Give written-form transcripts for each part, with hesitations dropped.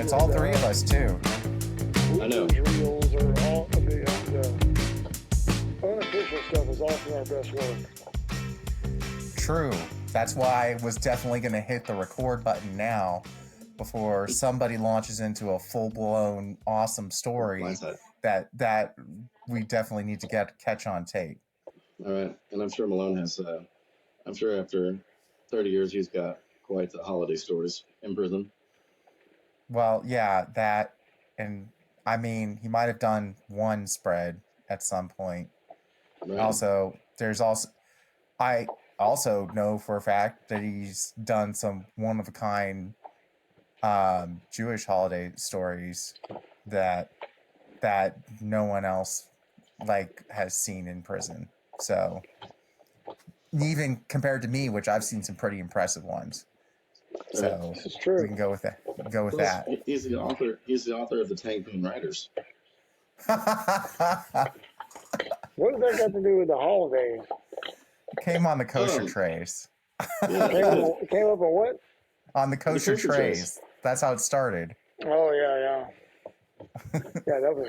it's all three of us too. I know. Reels are all the unofficial stuff is often our best work. True. That's why I was definitely going to hit the record button now before somebody launches into a full-blown awesome story that we definitely need to catch on tape. All right. And I'm sure Malone has, I'm sure after 30 years, he's got quite the holiday stories in prison. Well, yeah, that, and I mean, he might have done one spread at some point. Right. Also, I also know for a fact that he's done some one-of-a-kind Jewish holiday stories that no one else has seen in prison. So even compared to me, which I've seen some pretty impressive ones. So this is true. We can go with that. He's the author. He's the author of the Tang-Poon Riders. What does that got to do with the holidays? Came on the kosher trays. Yeah, came up on what? On the kosher trays. That's how it started. Oh yeah. Yeah, that was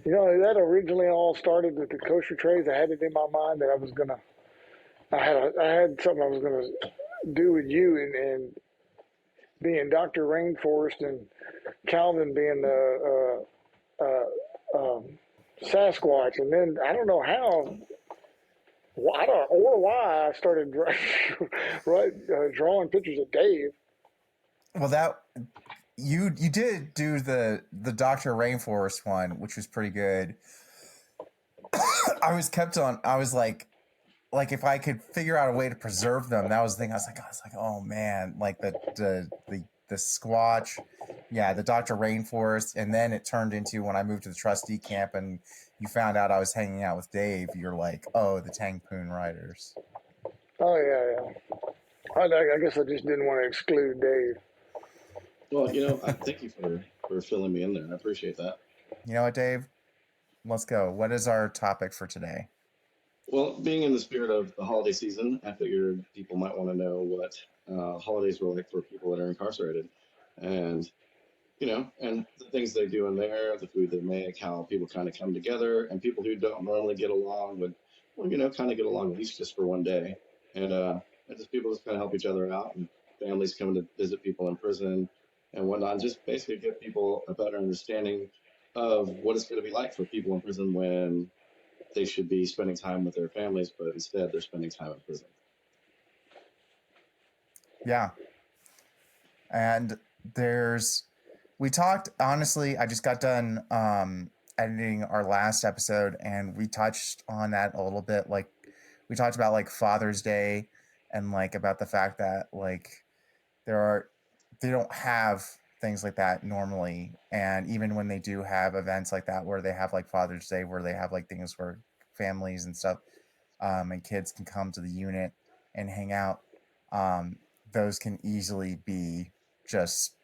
that originally all started with the kosher trays. I had it in my mind that I had something I was gonna do with you and being Dr. Rainforest and Calvin being the Sasquatch, and then I don't know how. Why I started drawing pictures of Dave. Well, that you did do the Dr. Rainforest one, which was pretty good. I was like if I could figure out a way to preserve them, that was the thing. I was like, oh man, like the Squatch, yeah, the Dr. Rainforest, and then it turned into when I moved to the trustee camp and you found out I was hanging out with Dave. You're like, oh, the Tang-Poon Riders. Oh yeah. I guess I just didn't want to exclude Dave. Well, thank you for filling me in there. I appreciate that. You know what, Dave? Let's go. What is our topic for today? Well, being in the spirit of the holiday season, I figured people might want to know what holidays were like for people that are incarcerated, and and the things they do in there, the food they make, how people kind of come together, and people who don't normally get along would, kind of get along at least just for one day, and just people just kind of help each other out, and families come to visit people in prison and whatnot, and just basically give people a better understanding of what it's going to be like for people in prison when they should be spending time with their families, but instead they're spending time in prison. Yeah. And we talked, honestly, I just got done editing our last episode and we touched on that a little bit. Like we talked about like Father's Day and like about the fact that like they don't have things like that normally, and even when they do have events like that where they have like Father's Day where they have like things where families and stuff and kids can come to the unit and hang out, those can easily be just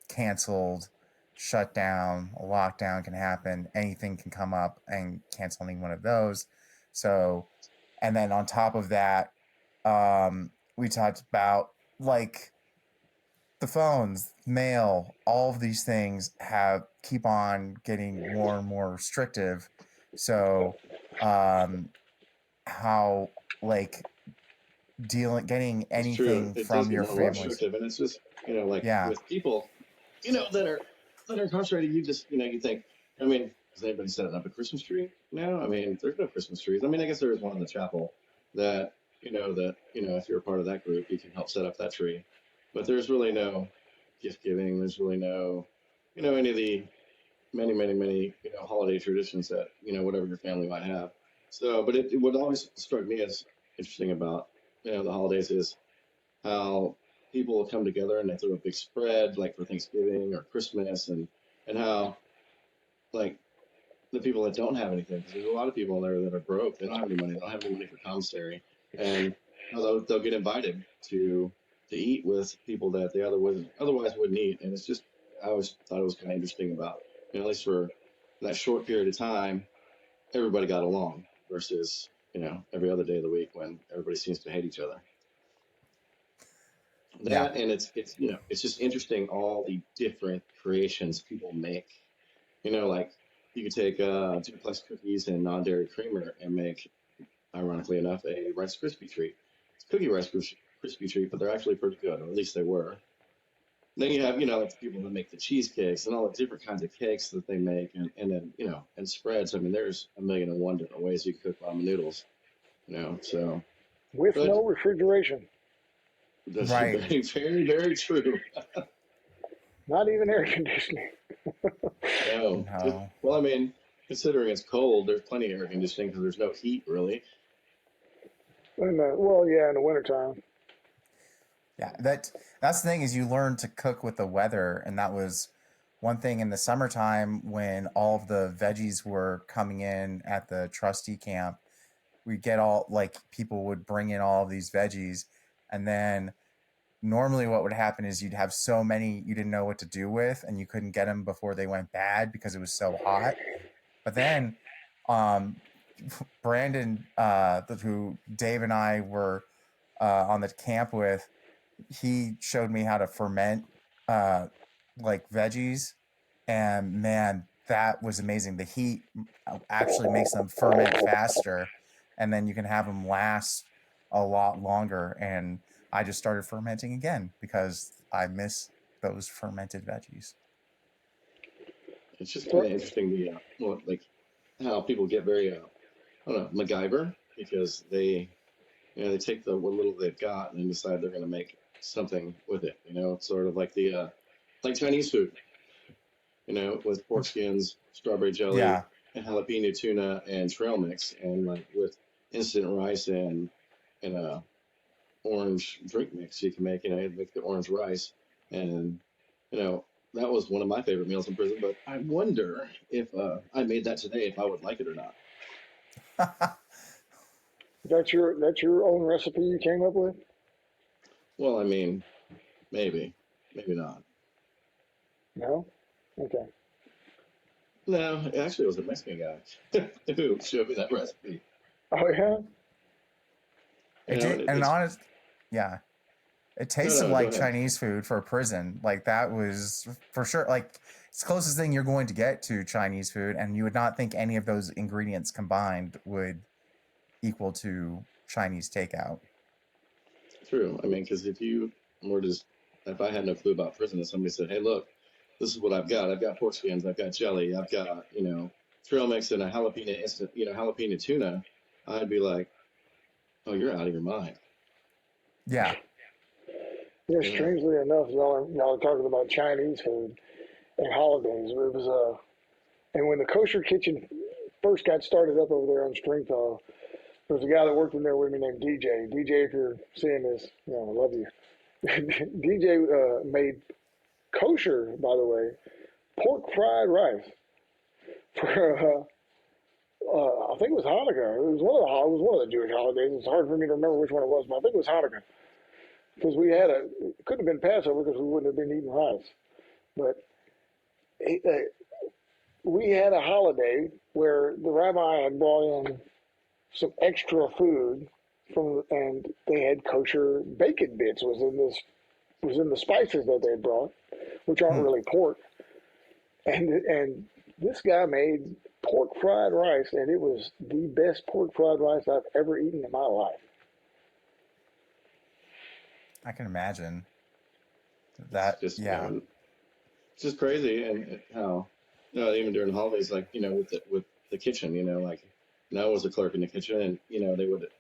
canceled, shut down. A lockdown can happen, anything can come up and cancel any one of those. So, and then on top of that, we talked about like the phones, mail, all of these things keep on getting more and more restrictive. So, how like getting anything from your family, and it's just with people, that are incarcerated, you just you think, I mean, has anybody set up a Christmas tree? No, I mean, there's no Christmas trees. I mean, I guess there is one in the chapel that if you're a part of that group, you can help set up that tree. But there's really no gift giving. There's really no, any of the many, holiday traditions that, whatever your family might have. So, but what always struck me as interesting about, the holidays is how people will come together and they throw a big spread like for Thanksgiving or Christmas, and how like the people that don't have anything, because there's a lot of people in there that are broke. They don't have any money. They don't have any money for commissary, and they'll get invited to eat with people that they otherwise wouldn't eat. And it's just, I always thought it was kind of interesting about, at least for that short period of time, everybody got along versus every other day of the week when everybody seems to hate each other. That and it's it's just interesting all the different creations people make. Like you could take duplex cookies and non-dairy creamer and make, ironically enough, a Rice Krispie treat. It's cookie Krispie treat, but they're actually pretty good, or at least they were. Then you have, like the people that make the cheesecakes and all the different kinds of cakes that they make, and then, and spreads. I mean, there's a million and one different ways you can cook ramen noodles, so. With But no refrigeration. that's very, very, very true. Not even air conditioning. No. Well, I mean, considering it's cold, there's plenty of air conditioning because there's no heat, really. And, in the wintertime. Yeah, that's the thing is you learn to cook with the weather, and that was one thing in the summertime when all of the veggies were coming in at the trustee camp. We get all like people would bring in all of these veggies, and then normally what would happen is you'd have so many you didn't know what to do with, and you couldn't get them before they went bad because it was so hot. But then Brandon, who Dave and I were on the camp with, he showed me how to ferment like veggies, and man, that was amazing. The heat actually makes them ferment faster, and then you can have them last a lot longer. And I just started fermenting again because I miss those fermented veggies. It's just kind of interesting like how people get very I don't know, MacGyver, because they they take what little they've got and decide they're going to make something with it. It's sort of like the like Chinese food. With pork skins, strawberry jelly, and jalapeno tuna and trail mix, and like with instant rice and orange drink mix you can make. You make the orange rice, and that was one of my favorite meals in prison. But I wonder if I made that today, if I would like it or not. That's your own recipe you came up with? Well, I mean, maybe not. No? Okay. No, actually, it was a Mexican guy who showed me that recipe. Oh yeah. It did, and honest, yeah, it tasted like Chinese food for a prison. Like that was for sure. Like it's the closest thing you're going to get to Chinese food, and you would not think any of those ingredients combined would equal to Chinese takeout. True. I mean, because if I had no clue about prison and somebody said, "Hey, look, this is what I've got. I've got pork skins. I've got jelly. I've got trail mix and a jalapeno tuna," I'd be like, "Oh, you're out of your mind." Yeah. Yeah. Strangely enough, y'all are talking about Chinese food and holidays. It was and when the kosher kitchen first got started up over there on Stringfellow, there was a guy that worked in there with me named DJ. DJ, if you're seeing this, I love you. DJ made kosher, by the way, pork fried rice for I think it was Hanukkah. It was one of the Jewish holidays. It's hard for me to remember which one it was, but I think it was Hanukkah because it couldn't have been Passover because we wouldn't have been eating rice. But we had a holiday where the rabbi had brought in some extra food and they had kosher bacon bits was in the spices that they brought, which aren't really pork. And this guy made pork fried rice, and it was the best pork fried rice I've ever eaten in my life. I can imagine that. It's just crazy, and how even during the holidays, like with the kitchen, like I was a clerk in the kitchen, and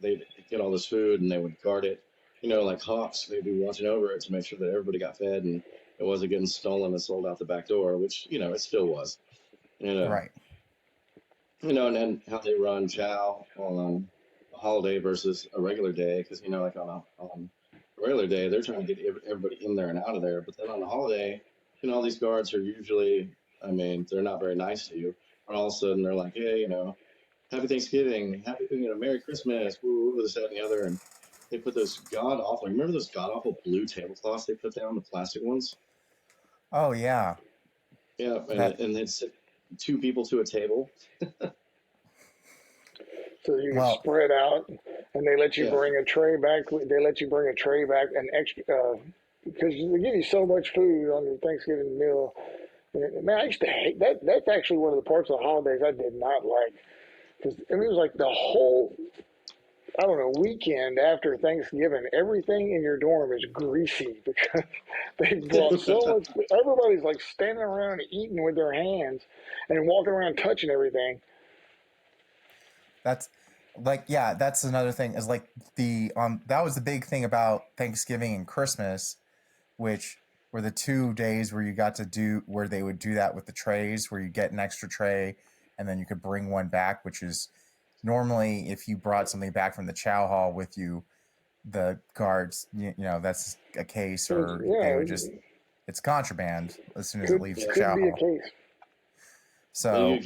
they'd get all this food and they would guard it, like hawks. They'd be watching over it to make sure that everybody got fed and it wasn't getting stolen and sold out the back door, which it still was. Right. And then how they run chow on a holiday versus a regular day, because like on a regular day they're trying to get everybody in there and out of there, but then on a holiday, all these guards are usually, I mean, they're not very nice to you, and all of a sudden they're like, hey, Happy Thanksgiving, Merry Christmas, woo, this, that, and the other, and they put those remember those god awful blue tablecloths they put down, the plastic ones? Oh yeah. Yeah, and it's two people to a table. So you can spread out, and they let you bring a tray back. They let you bring a tray back, an extra because they give you so much food on your Thanksgiving meal. Man, I used to hate that. That's actually one of the parts of the holidays I did not like because it was like the whole, I don't know, weekend after Thanksgiving, everything in your dorm is greasy because they brought so much. Everybody's like standing around eating with their hands and walking around touching everything. That's that's another thing is like that was the big thing about Thanksgiving and Christmas, which were the 2 days where you got to do where they would do that with the trays, where you get an extra tray and then you could bring one back, which is normally if you brought something back from the chow hall with you, the guards, that's a case, or they would just, it's contraband as soon as it leaves the chow Could be hall. a case. So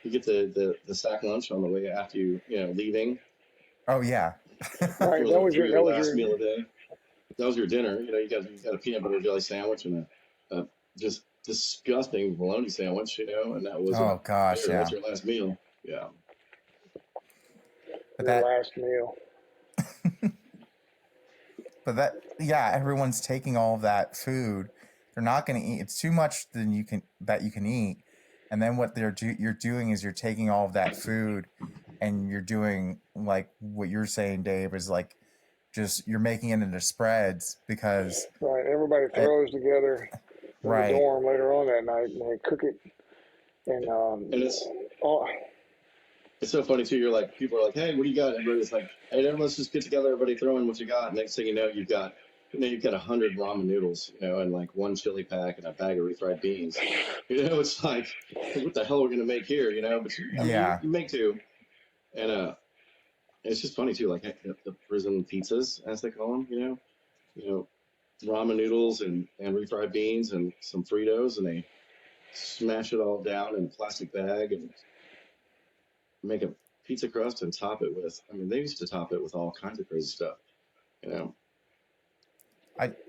you get the sack lunch on the way after leaving. Oh yeah. Right, that was your last meal of the day. That was your dinner. You got a peanut butter jelly sandwich and a just disgusting bologna sandwich. And that was that's your last meal. Yeah. But your last meal. But everyone's taking all of that food. They're not going to eat. It's too much that you can eat. And then what you're doing is you're taking all of that food and you're doing like what you're saying, Dave, is like just you're making it into spreads because everybody throws together in the dorm later on that night and they cook it and it's so funny too. You're like, people are like, hey, what do you got? Everybody's like, hey, let's just get together. Everybody throw in what you got. Next thing you know, you've got 100 ramen noodles, and like one chili pack and a bag of refried beans. It's like, what the hell are we gonna make here? But you make do. And it's just funny too, like the prison pizzas, as they call them. Ramen noodles and refried beans and some Fritos, and they smash it all down in a plastic bag and make a pizza crust and top it with. They used to top it with all kinds of crazy stuff.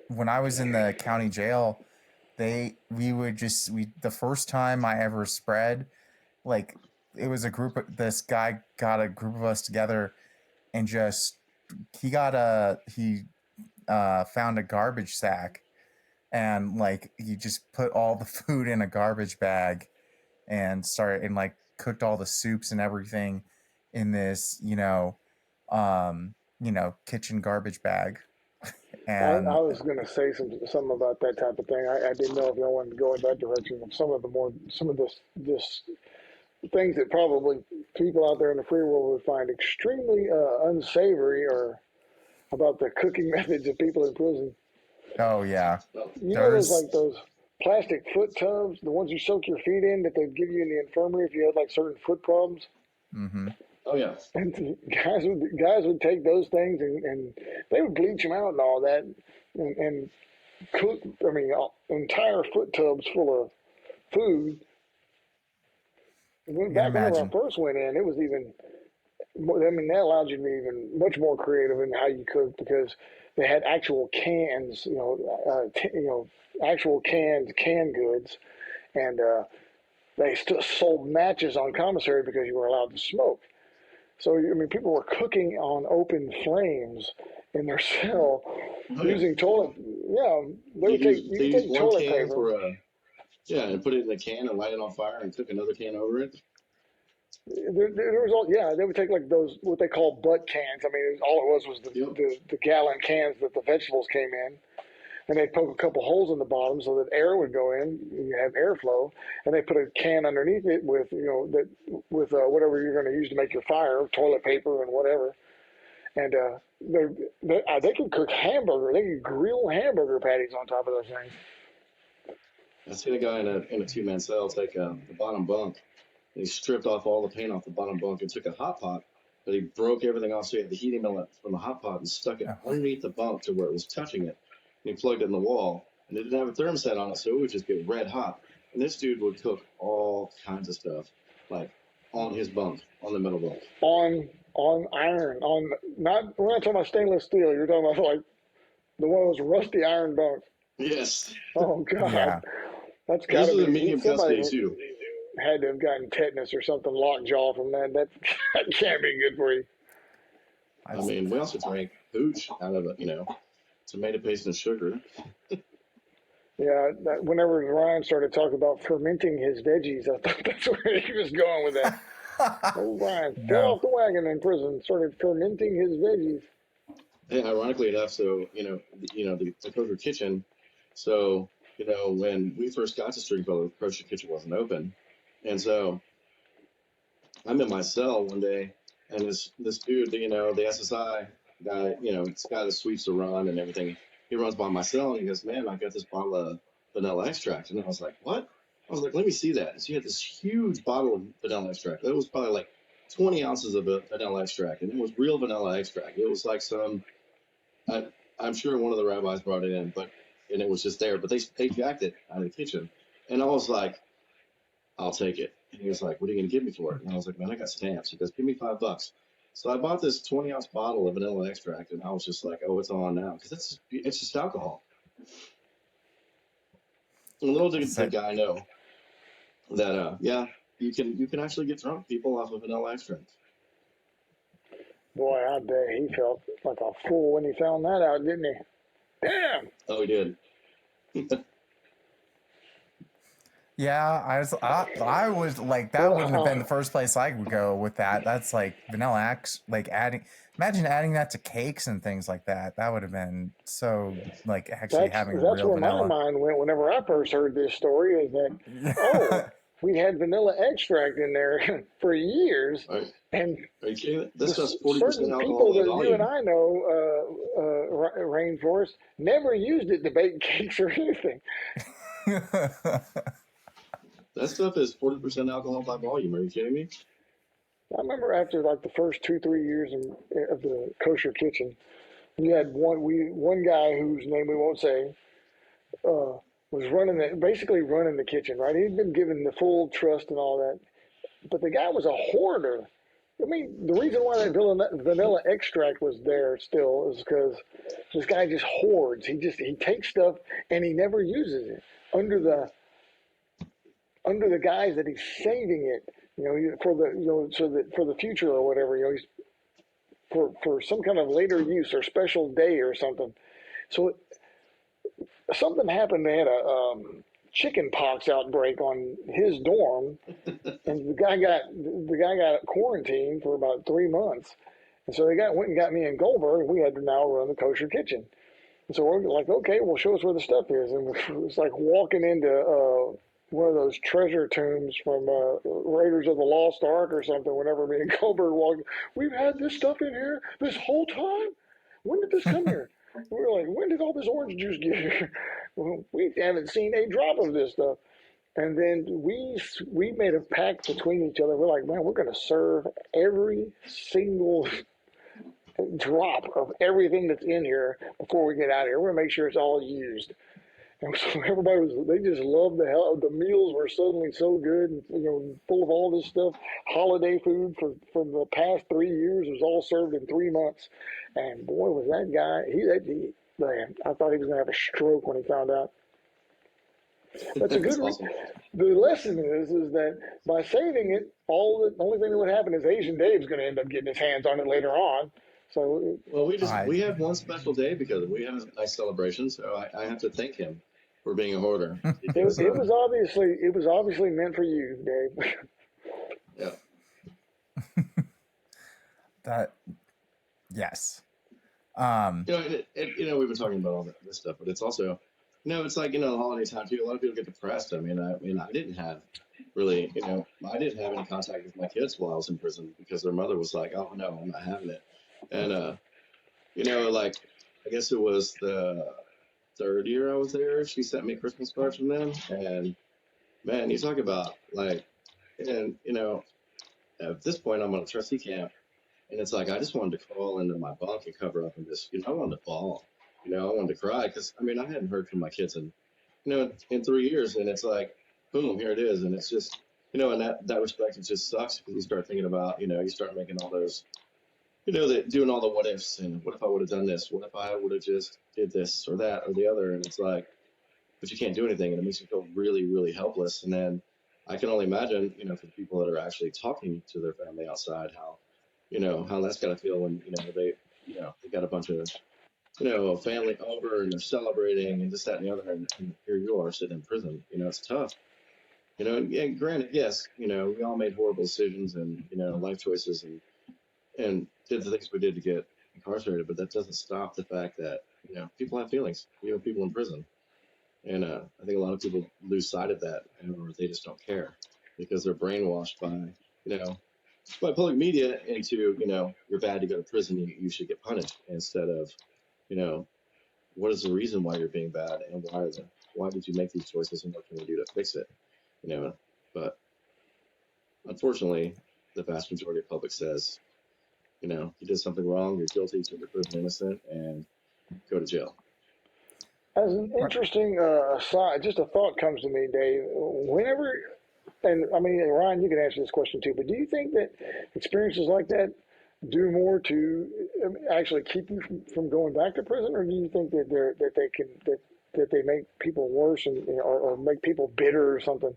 When I was in the county jail, the first time I ever spread, like it was this guy got a group of us together and he found a garbage sack and like he just put all the food in a garbage bag and started and like cooked all the soups and everything in this kitchen garbage bag. And I was going to say something about that type of thing. I didn't know if y'all wanted to go in that direction of some of this things that probably people out there in the free world would find extremely unsavory, or about the cooking methods of people in prison. Oh yeah, those plastic foot tubs, the ones you soak your feet in that they'd give you in the infirmary if you had like certain foot problems. Mm-hmm. Oh yeah. And guys would take those things and they would bleach them out and all that and cook. Entire foot tubs full of food. Back whenever I first went in, it was even. That allowed you to be even much more creative in how you cook because they had actual cans, actual canned goods, and they still sold matches on commissary because you were allowed to smoke. So people were cooking on open flames in their cell using toilet. Yeah, they would take toilet paper. And put it in a can and light it on fire and cook another can over it. There was they would take like those what they call butt cans. All it was the gallon cans that the vegetables came in, and they'd poke a couple holes in the bottom so that air would go in. You have airflow, and they put a can underneath it with whatever you're going to use to make your fire, toilet paper and whatever. And they could cook hamburger. They could grill hamburger patties on top of those things. I seen a guy in a 2-man cell take the bottom bunk. He stripped off all the paint off the bottom bunk and took a hot pot, but he broke everything off so he had the heating element from the hot pot and stuck it underneath the bunk to where it was touching it. And he plugged it in the wall, and it didn't have a thermostat on it, so it would just get red hot. And this dude would cook all kinds of stuff, like on his bunk, on the metal bunk. On iron, we're not talking about stainless steel. You're talking about like the one of those rusty iron bunks. Yes. Oh God, yeah. That's got to be a medium custody too. Had to have gotten tetanus or something, lockjaw from that. That can't be good for you. We also drank hooch out of it, tomato paste and sugar. Yeah, whenever Ryan started talking about fermenting his veggies, I thought that's where he was going with that. Old Ryan fell No. off the wagon in prison, started fermenting his veggies. Hey, ironically enough, so the kosher kitchen. So when we first got to Stringfellow, the kosher kitchen wasn't open, and so I'm in my cell one day, and this dude, the SSI guy, it's got his sweeps to run and everything. He runs by my cell and he goes, "Man, I got this bottle of vanilla extract," and I was like, "What?" I was like, "Let me see that." And so he had this huge bottle of vanilla extract. That was probably like 20 ounces of vanilla extract, and it was real vanilla extract. It was like I, I'm sure one of the rabbis brought it in, and it was just there. But they jacked it out of the kitchen, and I was like, "I'll take it." And he was like, "What are you gonna give me for it?" And I was like, "Man, I got stamps." He goes, "Give me $5." So I bought this 20-ounce bottle of vanilla extract, and I was just like, "Oh, it's on now," because it's just alcohol. And little did the guy know that yeah, you can actually get drunk people off of vanilla extract. Boy, I bet he felt like a fool when he found that out, didn't he? Damn. Oh, he did. Yeah, I was like, that wouldn't have been the first place I would go with that. That's like vanilla axe, like imagine adding that to cakes and things like that. That would have been so, like, actually having That's real where vanilla. my mind went whenever I first heard this story, is that, we had vanilla extract in there for years. Right. And are you kidding? This stuff's 40% certain alcohol people by that volume. you and I know, Rainforest, never used it to bake cakes or anything. That stuff is 40% alcohol by volume. Are you kidding me? I remember after like the first 2-3 years of the kosher kitchen, we had one guy whose name we won't say, was basically running the kitchen, right? He'd been given the full trust and all that, but the guy was a hoarder. I mean, the reason why that vanilla extract was there still is because this guy just hoards. He takes stuff and he never uses it under the guise that he's saving it, for the so that for the future or whatever, he's for some kind of later use or special day or something. So something happened. They had a chicken pox outbreak on his dorm, and the guy got quarantined for about 3 months. And so they went and got me and Goldberg, and we had to now run the kosher kitchen. And so we're like, okay, well, show us where the stuff is. And it was like walking into one of those treasure tombs from Raiders of the Lost Ark or something. Whenever me and Goldberg walked, we've had this stuff in here this whole time. When did this come here? We were like, when did all this orange juice get here? Well, we haven't seen a drop of this stuff. And then we made a pact between each other. We're like, man, we're going to serve every single drop of everything that's in here before we get out of here. We're going to make sure it's all used. And so they just loved the meals were suddenly so good, and, full of all this stuff. Holiday food for the past 3 years was all served in 3 months. And boy, was that guy, man, I thought he was going to have a stroke when he found out. That's a good awesome. The lesson is that by saving it, the only thing that would happen is Asian Dave's going to end up getting his hands on it later on. So, well, we had one special day because we had a nice celebration, so I have to thank him for being a hoarder. Because, it was obviously meant for you, Dave. Yeah. That, yes. We've been talking about all this stuff, but it's also, it's like, the holiday time too. A lot of people get depressed. I mean, I didn't have really, I didn't have any contact with my kids while I was in prison because their mother was like, "Oh no, I'm not having it." And like, I guess it was the third year I was there, she sent me Christmas cards from them, and man, you talk about like, and at this point I'm on a trustee camp, and it's like I just wanted to crawl into my bunk and cover up and just, I wanted to fall, I wanted to cry because I hadn't heard from my kids in 3 years, and it's like, boom, here it is, and it's just, in that respect, it just sucks because you start thinking about, you start making all those, doing all the what ifs, and what if I would have done this? What if I would have just did this or that or the other? And it's like, but you can't do anything, and it makes you feel really, really helpless. And then I can only imagine, for the people that are actually talking to their family outside, how that's got to feel when, they got a bunch of a family over and they're celebrating and this, that, and the other, and here you are sitting in prison. It's tough. And granted, yes, we all made horrible decisions and life choices and did the things we did to get incarcerated, but that doesn't stop the fact that people have feelings. People in prison, and I think a lot of people lose sight of that, or they just don't care because they're brainwashed by by public media into you're bad to go to prison, you should get punished, instead of you know what is the reason why you're being bad, and why did you make these choices, and what can we do to fix it? But unfortunately, the vast majority of public says, you did something wrong, you're guilty, so you're proven innocent, and go to jail. As an interesting aside, just a thought comes to me, Dave. Whenever, and I mean, Ryan, you can answer this question too, but do you think that experiences like that do more to actually keep you from going back to prison, or do you think that they make people worse or make people bitter or something?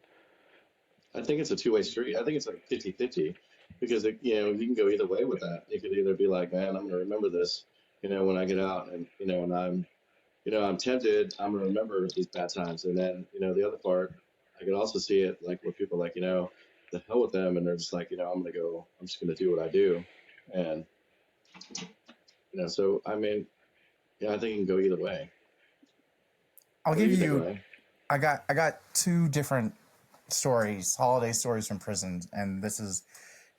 I think it's a two-way street. I think it's like 50-50 because you can go either way with that. You could either be like, man, I'm going to remember this, when I get out, and and I'm tempted, I'm going to remember these bad times. And then, the other part, I could also see it like where people are like, the hell with them, and they're just like, I'm just going to do what I do. And so I mean, yeah, I think it can go either way. I'll give you. I got two different stories, holiday stories from prison, and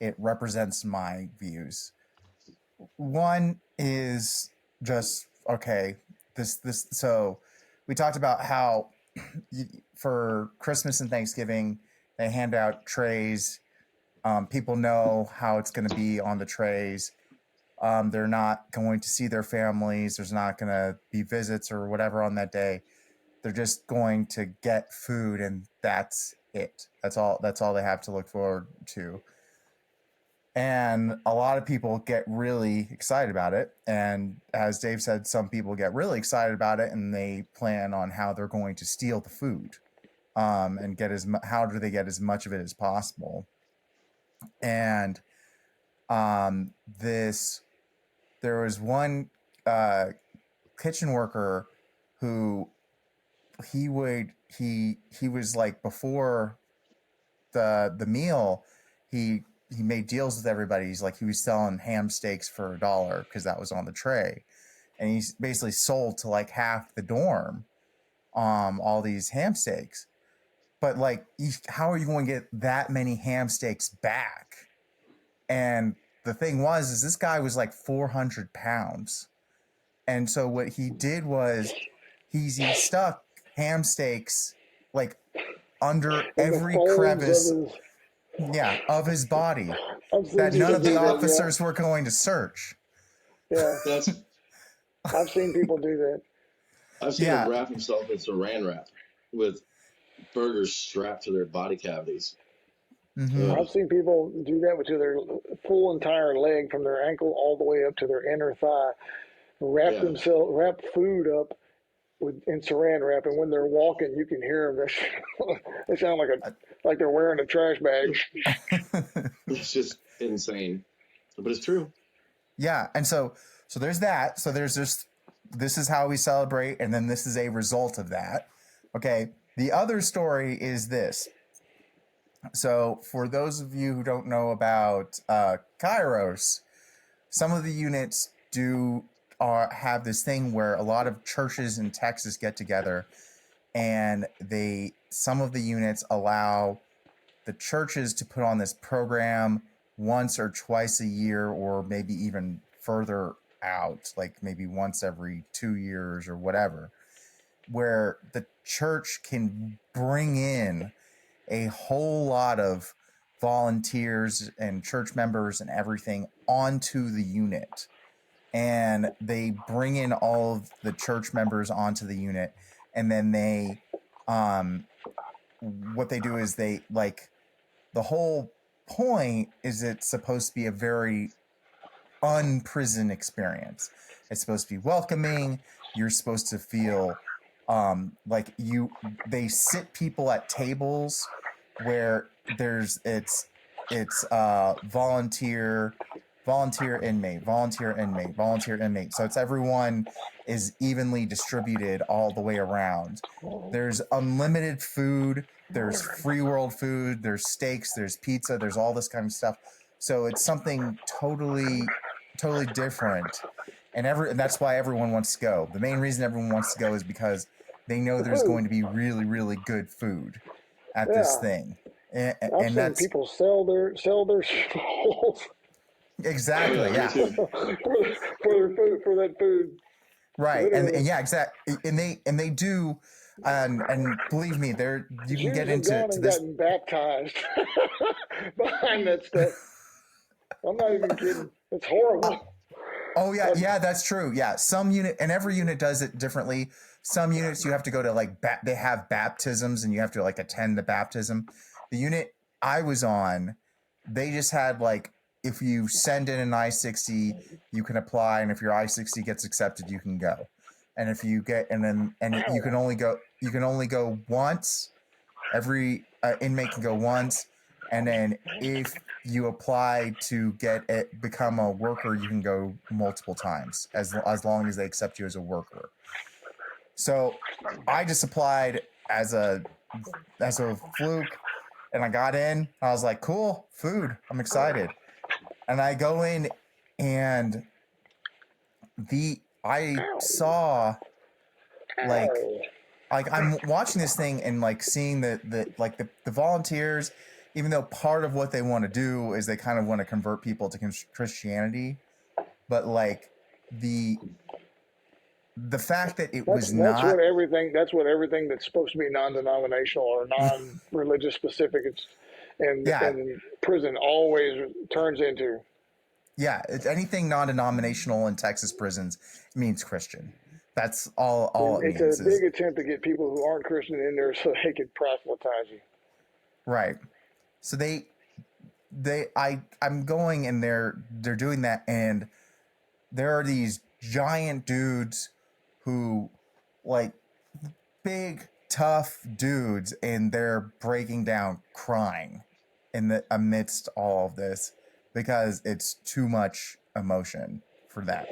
it represents my views. One is just okay. So we talked about how for Christmas and Thanksgiving they hand out trays. People know how it's going to be on the trays. They're not going to see their families. There's not going to be visits or whatever on that day. They're just going to get food, and that's it. That's all they have to look forward to. And a lot of people get really excited about it. And as Dave said, some people get really excited about it, and they plan on how they're going to steal the food, and how do they get as much of it as possible. And there was one kitchen worker who he was like, before the meal, he made deals with everybody. He's like, he was selling ham steaks for $1 because that was on the tray, and he's basically sold to like half the dorm all these ham steaks. But like, how are you going to get that many ham steaks back? And the thing is this guy was like 400 pounds. And so what he did was he stuck ham steaks like under every crevice of his body that none of the officers were going to search. Yeah. I've seen people do that. I've seen them wrap themselves in saran wrap with burgers strapped to their body cavities. Mm-hmm. I've seen people do that to their full entire leg, from their ankle all the way up to their inner thigh, wrap food up in saran wrap, and when they're walking, you can hear them. They sound like they're wearing a trash bag. It's just insane, but it's true. Yeah, and so there's that. So there's this is how we celebrate, and then this is a result of that. Okay, the other story is this. So for those of you who don't know about Kairos, some of the units have this thing where a lot of churches in Texas get together, and some of the units allow the churches to put on this program once or twice a year, or maybe even further out, like maybe once every 2 years or whatever, where the church can bring in a whole lot of volunteers and church members and everything onto the unit. And they bring in all of the church members onto the unit, and then what they do is the whole point is it's supposed to be a very unprison experience. It's supposed to be welcoming. You're supposed to feel they sit people at tables where it's volunteer inmate. So it's everyone is evenly distributed all the way around. There's unlimited food. There's free world food. There's steaks. There's pizza. There's all this kind of stuff. So it's something totally different. And that's why everyone wants to go. The main reason everyone wants to go is because they know there's going to be really, really good food at this thing. I've seen people sell their souls. Exactly. Yeah. for that food. Right. And exactly. And they do. And believe me, you can get into this. Gotten baptized behind that stuff. I'm not even kidding. It's horrible. Oh yeah, yeah, that's true. Yeah, every unit does it differently. Some units you have to go to they have baptisms and you have to attend the baptism. The unit I was on, they just had if you send in an I-60, you can apply, and if your I-60 gets accepted, you can go. And if you get you can only go once. Every inmate can go once, and then if you apply to become a worker, you can go multiple times as long as they accept you as a worker. So I just applied as a fluke, and I got in. I was like, cool, food. I'm excited. And I go in, and I saw I'm watching this thing and seeing the volunteers, even though part of what they want to do is they kind of want to convert people to Christianity, but the fact that that's what everything that's supposed to be non-denominational or non-religious specific and prison always turns into. Yeah, anything non-denominational in Texas prisons means Christian. That's all it means. It's a big attempt to get people who aren't Christian in there so they can proselytize you. Right. So I'm going, and they're doing that, and there are these giant dudes who big tough dudes, and they're breaking down crying amidst all of this because it's too much emotion for them.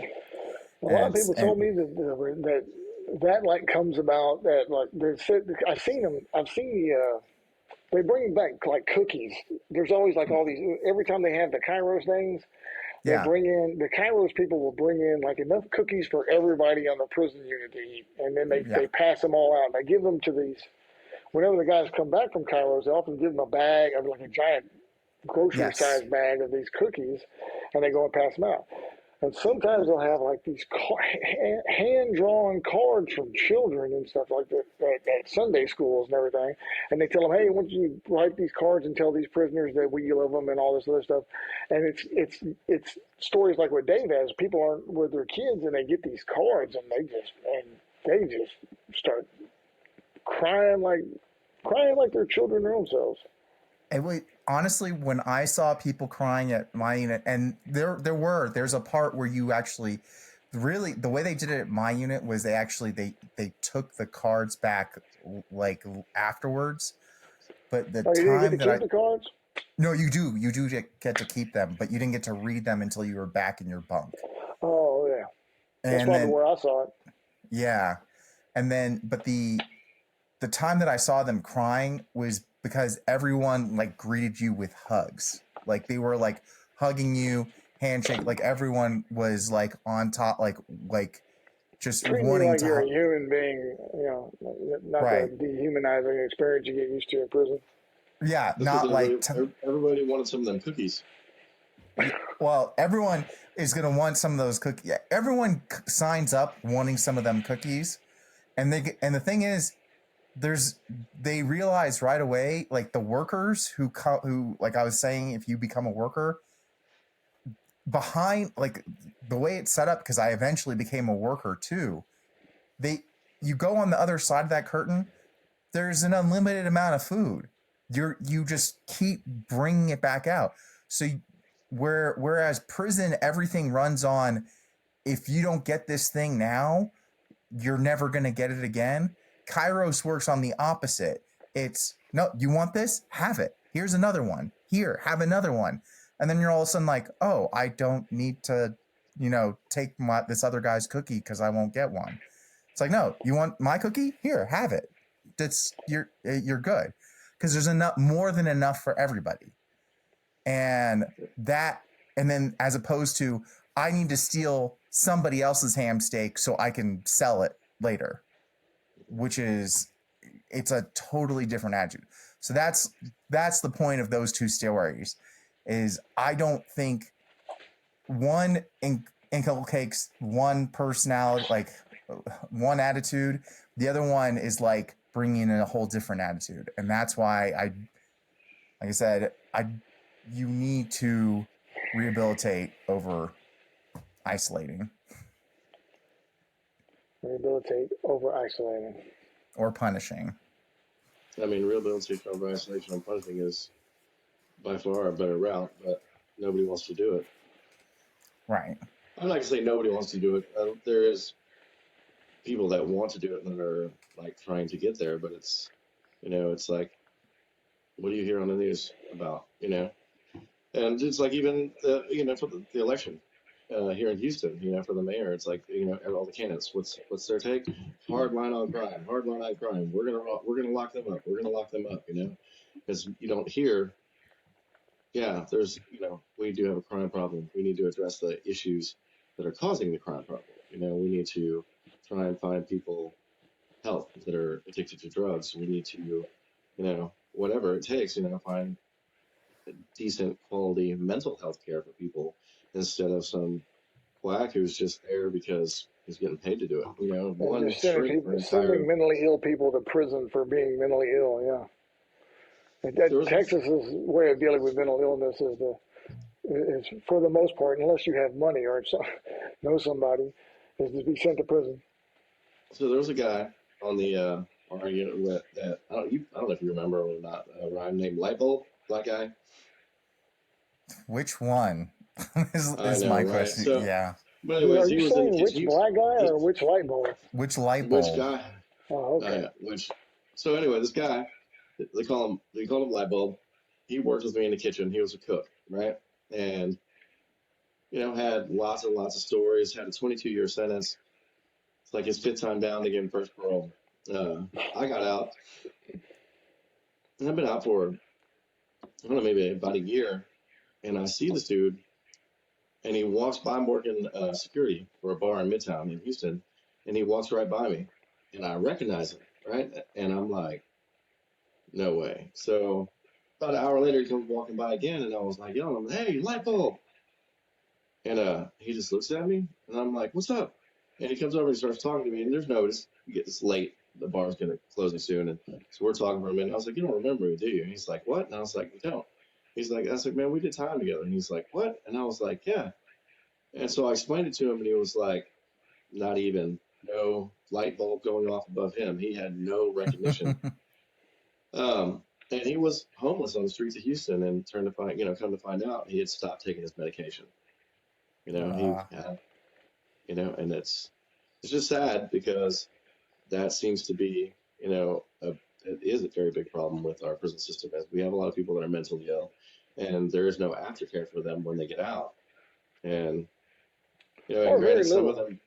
A lot of people told me that comes about that I've seen they bring back cookies. There's always all these, every time they have the Kairos things, they bring in, the Kairos people will bring in enough cookies for everybody on the prison unit to eat. And then they pass them all out. And they give them to these, whenever the guys come back from Kairos, they often give them a bag of a giant grocery sized bag of these cookies, and they go and pass them out. And sometimes they'll have these hand-drawn cards from children and stuff like that at Sunday schools and everything. And they tell them, hey, I want you to write these cards and tell these prisoners that we love them and all this other stuff. And it's stories like what Dave has. People aren't with their kids and they get these cards and they just start crying like they're children their own selves. And honestly, when I saw people crying at my unit, and there's a part where you actually, really, the way they did it at my unit was they took the cards back afterwards. But the time that the cards? No, you do get to keep them, but you didn't get to read them until you were back in your bunk. Oh yeah, that's probably where I saw it. Yeah, and then but the time that I saw them crying was because everyone greeted you with hugs. They were hugging you, handshake. Everyone was on top, just treating wanting you to. You're a human being, not the dehumanizing experience you get used to in prison. Yeah, not everybody wanted some of them cookies. Well, everyone is gonna want some of those cookies. Yeah, everyone signs up wanting some of them cookies, and the thing is, they realize right away, the workers who I was saying, if you become a worker, behind the way it's set up, because I eventually became a worker too, you go on the other side of that curtain, there's an unlimited amount of food. You just keep bringing it back out. So whereas prison, everything runs on, if you don't get this thing now, you're never going to get it again. Kairos works on the opposite. It's, no, you want this? Have it. Here's another one. Here, have another one. And then you're all of a sudden oh, I don't need to take this other guy's cookie because I won't get one. It's like, no, you want my cookie? Here, have it. You're good, because there's more than enough for everybody. And then as opposed to, I need to steal somebody else's ham steak so I can sell it later, it's a totally different attitude. So that's the point of those two stories. Is I don't think one inculcates one personality, like one attitude. The other one is like bringing in a whole different attitude, and that's why like I said, you need to rehabilitate over isolating. Rehabilitate over isolating. Or punishing. I mean, rehabilitation over isolation and punishing is by far a better route, but nobody wants to do it. Right. I'm not going to say nobody wants to do it. There is people that want to do it and that are like trying to get there, but it's, it's like, what do you hear on the news about, And it's like even for the election here in Houston, for the mayor, it's like, all the candidates, what's their take? Hard line on crime. We're gonna lock them up. We're gonna lock them up. Because you don't hear. Yeah, there's we do have a crime problem. We need to address the issues that are causing the crime problem. We need to try and find people help that are addicted to drugs. We need to, whatever it takes, find decent quality mental health care for people instead of some quack who's just there because he's getting paid to do it. One shrink sending mentally ill people to prison for being mentally ill. Yeah. Texas's way of dealing with mental illness is for the most part, unless you have money or know somebody, is to be sent to prison. So there was a guy on the argument that I don't know if you remember or not, Ryan, named Lightbulb, black guy. Which one is my question? So, yeah. But anyways, are you saying which black guy or which light bulb? Which light bulb? Which guy? Oh, okay. So anyway, this guy, they call him Lightbulb. He worked with me in the kitchen. He was a cook, right? And had lots and lots of stories. Had a 22-year sentence. It's like his fifth time down to get first parole. I got out, and I've been out for I don't know, maybe about a year. And I see this dude, and he walks by. I'm working security for a bar in Midtown in Houston, and he walks right by me, and I recognize him, right? And I'm like, no way. So about an hour later, he comes walking by again, and I was like, yo, hey, Lightbulb. And he just looks at me, and I'm like, what's up? And he comes over and starts talking to me, and there's notice. It's late. The bar's going to close soon. And so we're talking for a minute. I was like, you don't remember me, do you? And he's like, what? And I was like, we don't. He's like, I was like, man, we did time together. And he's like, what? And I was like, yeah. And so I explained it to him, and he was like, not even, no light bulb going off above him. He had no recognition. And he was homeless on the streets of Houston, and come to find out, he had stopped taking his medication. He had, and it's just sad because that seems to be, it is a very big problem with our prison system. As we have a lot of people that are mentally ill, and there is no aftercare for them when they get out. And and granted, some of them,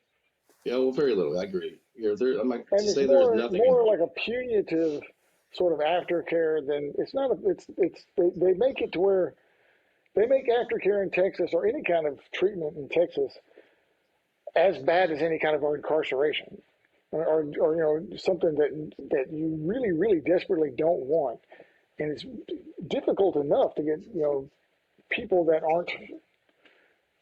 very little. I agree. I'm like to say there's nothing. It's more like a punitive sort of aftercare than it's not. They make it to where they make aftercare in Texas or any kind of treatment in Texas as bad as any kind of incarceration. Or something that you really, really desperately don't want. And it's difficult enough to get, people that aren't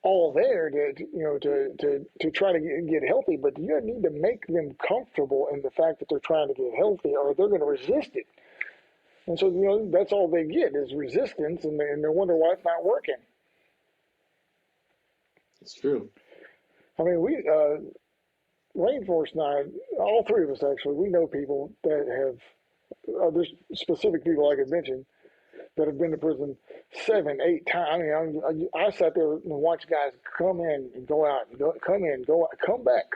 all there to try to get healthy, but you need to make them comfortable in the fact that they're trying to get healthy, or they're going to resist it. And so, that's all they get is resistance, and they wonder why it's not working. It's true. I mean, Rainforest and I, all three of us actually, we know people that have, there's specific people I could mention that have been to prison 7, 8 times. I mean, I sat there and watched guys come in and go out, come in, go out, come back,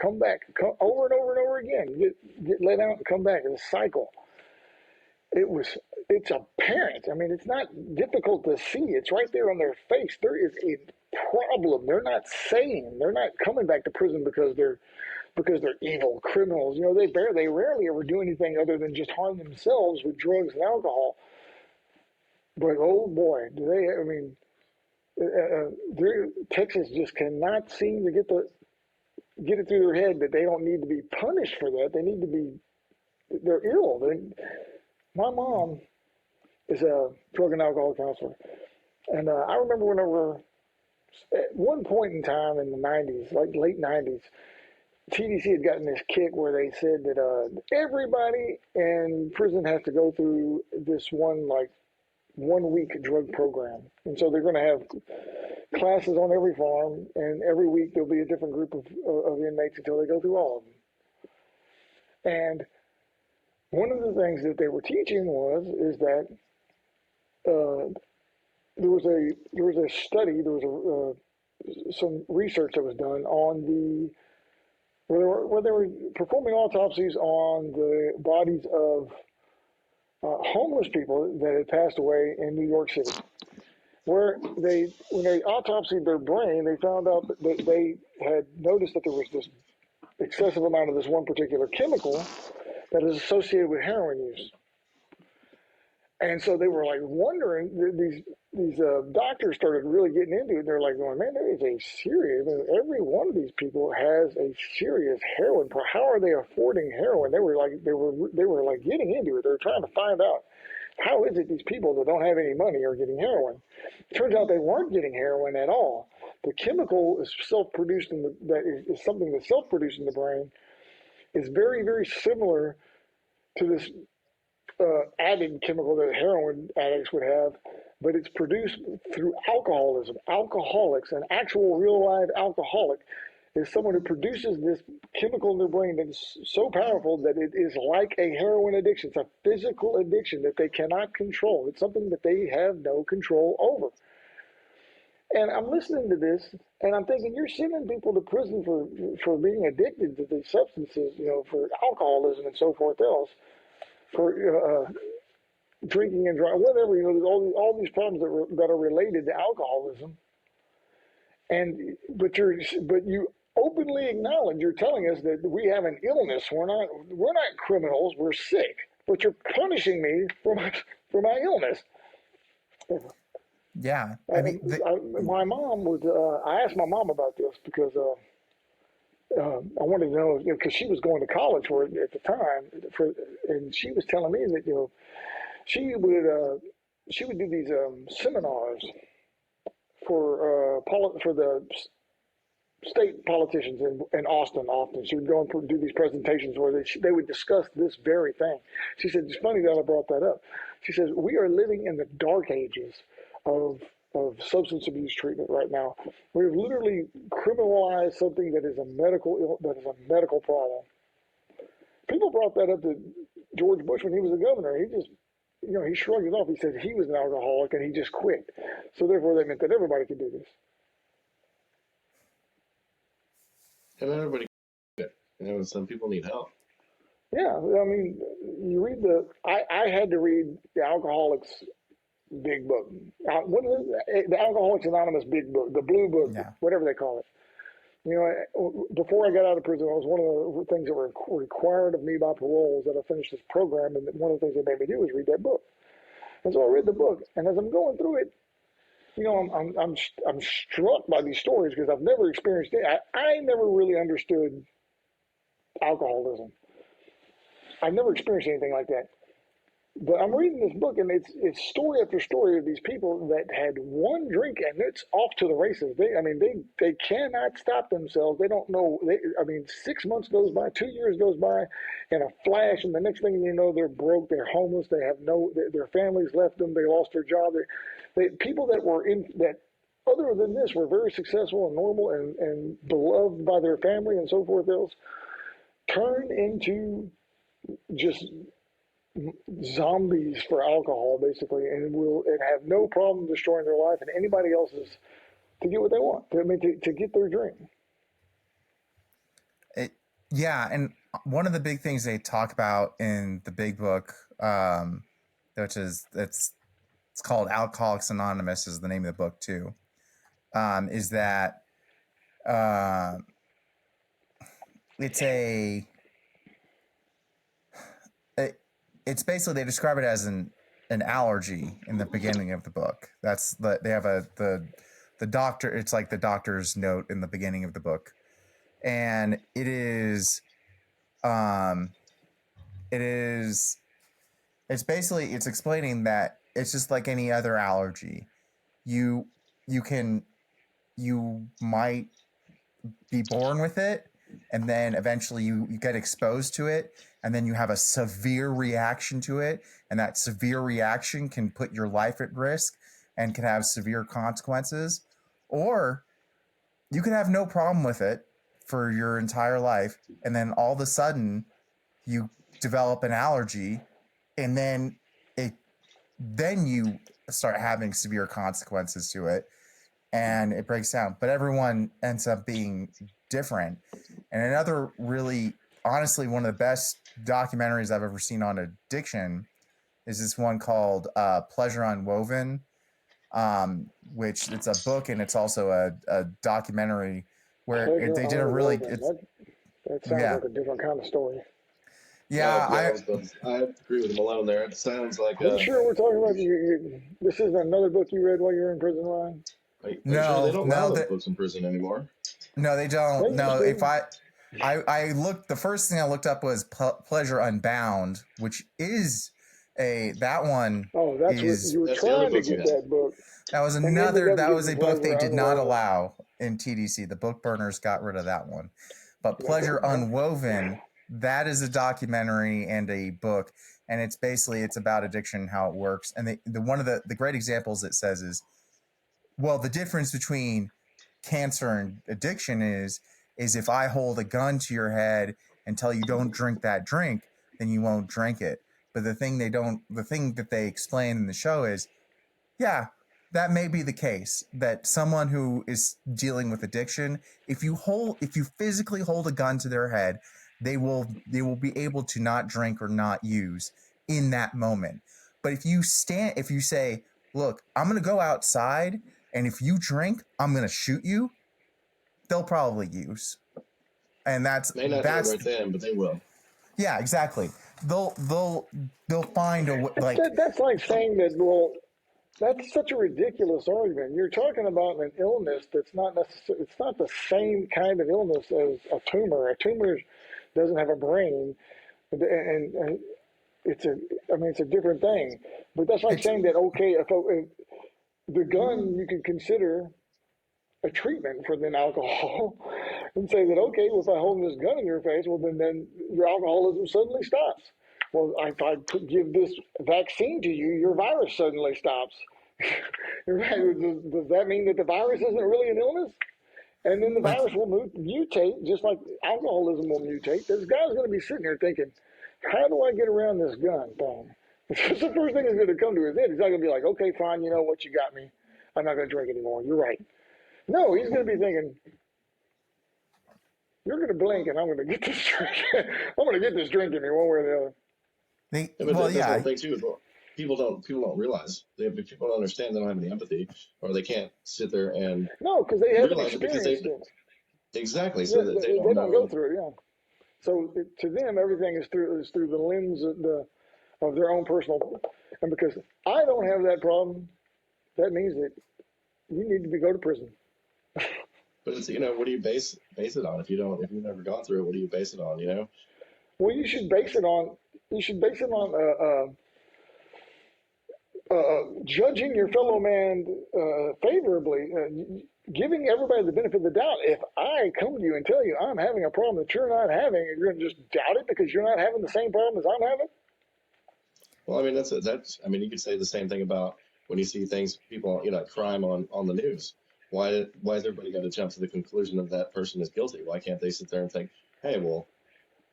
over and over and over again, get let out and come back. It's a cycle. it's apparent. I mean, it's not difficult to see. It's right there on their face. There is a problem. They're not sane. They're not coming back to prison because they're evil criminals. You know, they rarely ever do anything other than just harm themselves with drugs and alcohol. But oh boy, do they! I mean, Texas just cannot seem to get it through their head that they don't need to be punished for that. They need to be. They're ill. My mom is a drug and alcohol counselor, and I remember whenever at one point in time in the '90s, like late '90s, TDC had gotten this kick where they said that everybody in prison has to go through this one week drug program, and so they're going to have classes on every farm, and every week there'll be a different group of inmates until they go through all of them. And one of the things that they were teaching is that there was a study, there was some research that was done on where they were performing autopsies on the bodies of homeless people that had passed away in New York City. When they autopsied their brain, they found out that they had noticed that there was this excessive amount of this one particular chemical that is associated with heroin use. And so they were like wondering, these doctors started really getting into it. They're like going, man, there is a serious, every one of these people has a serious heroin problem. How are they affording heroin? They were like getting into it. They were trying to find out, how is it these people that don't have any money are getting heroin? It turns out they weren't getting heroin at all. The chemical is self-produced that is something that's self-produced in the brain, is very, very similar to this added chemical that heroin addicts would have, but it's produced through alcoholism. Alcoholics, an actual real live alcoholic, is someone who produces this chemical in their brain that is so powerful that it is like a heroin addiction. It's a physical addiction that they cannot control. It's something that they have no control over. And I'm listening to this, and I'm thinking, you're sending people to prison for being addicted to these substances, you know, for alcoholism and so forth else, for drinking and driving, whatever, you know, all these problems that are related to alcoholism. But you openly acknowledge, you're telling us that we have an illness. We're not criminals. We're sick. But you're punishing me for my illness. Yeah, I mean, my mom was. I asked my mom about this because I wanted to know, because she was going to college for it at the time, and she was telling me that, you know, she would do these seminars for the state politicians in Austin. Often she would go and do these presentations where they would discuss this very thing. She said, it's funny that I brought that up. She says, we are living in the dark ages of substance abuse treatment right now. We've literally criminalized something that is a medical problem. People brought that up to George Bush when he was the governor. He just, you know, he shrugged it off. He said he was an alcoholic and he just quit. So therefore, they meant that everybody could do this. And everybody, you know, some people need help. Yeah, I mean, you read I had to read the Alcoholics Big Book. The Alcoholics Anonymous Big Book, the Blue Book, yeah, whatever they call it. You know, before I got out of prison, it was one of the things that were required of me by parole that I finished this program, and one of the things they made me do was read that book. And so I read the book, and as I'm going through it, you know, I'm struck by these stories because I've never experienced it. I never really understood alcoholism. I've never experienced anything like that. But I'm reading this book, and it's story after story of these people that had one drink, and it's off to the races. They cannot stop themselves. They don't know. 6 months goes by, 2 years goes by, in a flash, and the next thing you know, they're broke, they're homeless, they have their families left them, they lost their job. People that were that other than this were very successful and normal and beloved by their family and so forth else, turn into just zombies for alcohol, basically, and have no problem destroying their life and anybody else's to get what they want. To get their drink. Yeah, and one of the big things they talk about in the Big Book which is it's called Alcoholics Anonymous is the name of the book too. Is that it's basically they describe it as an allergy in the beginning of the book. They have the doctor. It's like the doctor's note in the beginning of the book, and it's basically it's explaining that it's just like any other allergy. You might be born with it, and then eventually you get exposed to it, and then you have a severe reaction to it, and that severe reaction can put your life at risk and can have severe consequences. Or you can have no problem with it for your entire life, and then all of a sudden you develop an allergy, and then you start having severe consequences to it, and it breaks down. But everyone ends up being different. And another really, honestly, one of the best documentaries I've ever seen on addiction is this one called Pleasure Unwoven, which it's a book and it's also a documentary where they did a really... That sounds like a different kind of story. Yeah, I agree with Malone there. It sounds like... Are you sure we're talking about... this isn't another book you read while you were in prison, Ryan? No, they don't allow those books in prison anymore. No, they don't. No, if I looked, the first thing I looked up was Pleasure Unbound, which is that one. Oh, that's what you were trying to get that book. That was a book they did not allow in TDC. The book burners got rid of that one. But Pleasure Unwoven, that is a documentary and a book, and it's about addiction, how it works. And one of the great examples it says is, well, the difference between cancer and addiction is if I hold a gun to your head and tell you don't drink that drink, then you won't drink it. But the thing that they explain in the show is, yeah, that may be the case, that someone who is dealing with addiction, if you physically hold a gun to their head, they will be able to not drink or not use in that moment. But if you say, look, I'm going to go outside, and if you drink, I'm going to shoot you, they'll probably use. And that's may not do it right then, but they will. Yeah, exactly. They'll find a way. That's like saying that. Well, that's such a ridiculous argument. You're talking about an illness that's not necessarily. It's not the same kind of illness as a tumor. A tumor doesn't have a brain, and it's a different thing. But that's like saying that if the gun you can consider a treatment for then alcohol, and say that if I hold this gun in your face, well then your alcoholism suddenly stops. Well, if I give this vaccine to you, your virus suddenly stops. Does that mean that the virus isn't really an illness? And then the virus will mutate, just like alcoholism will mutate. This guy's going to be sitting here thinking, how do I get around this gun thing? It's the first thing that's going to come to his head. He's not going to be like, okay, fine, you know what, you got me. I'm not going to drink anymore. You're right. No, he's going to be thinking, you're going to blink and I'm going to get this drink. I'm going to get this drink in me one way or the other. That's one thing too. Well, people don't realize. People don't understand. They don't have any empathy, or they can't sit there and because they haven't experienced it. Exactly. So that they don't go through it. Yeah. So to them, everything is through the lens of their own personal. And because I don't have that problem, that means that you need to go to prison. But it's what do you base it on if you've never gone through it? What do you base it on? Well, you should base it on judging your fellow man favorably, giving everybody the benefit of the doubt. If I come to you and tell you I'm having a problem that you're not having, and you're going to just doubt it because you're not having the same problem as I'm having. Well, I mean that's you could say the same thing about when you see people crime on the news. Why has everybody got to jump to the conclusion that that person is guilty? Why can't they sit there and think, hey, well,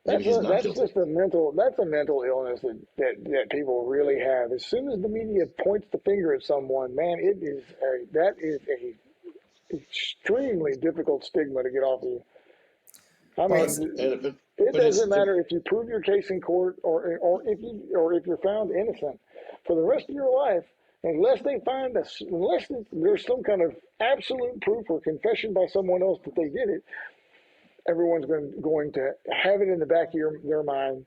maybe he's not guilty? That's a mental illness that people really have. As soon as the media points the finger at someone, man, that is a extremely difficult stigma to get off of you. I mean, it doesn't matter if you prove your case in court or if you're found innocent. for the rest of your life, unless they find us, unless there's some kind of absolute proof or confession by someone else that they did it. Everyone's going to have it in the back of their mind.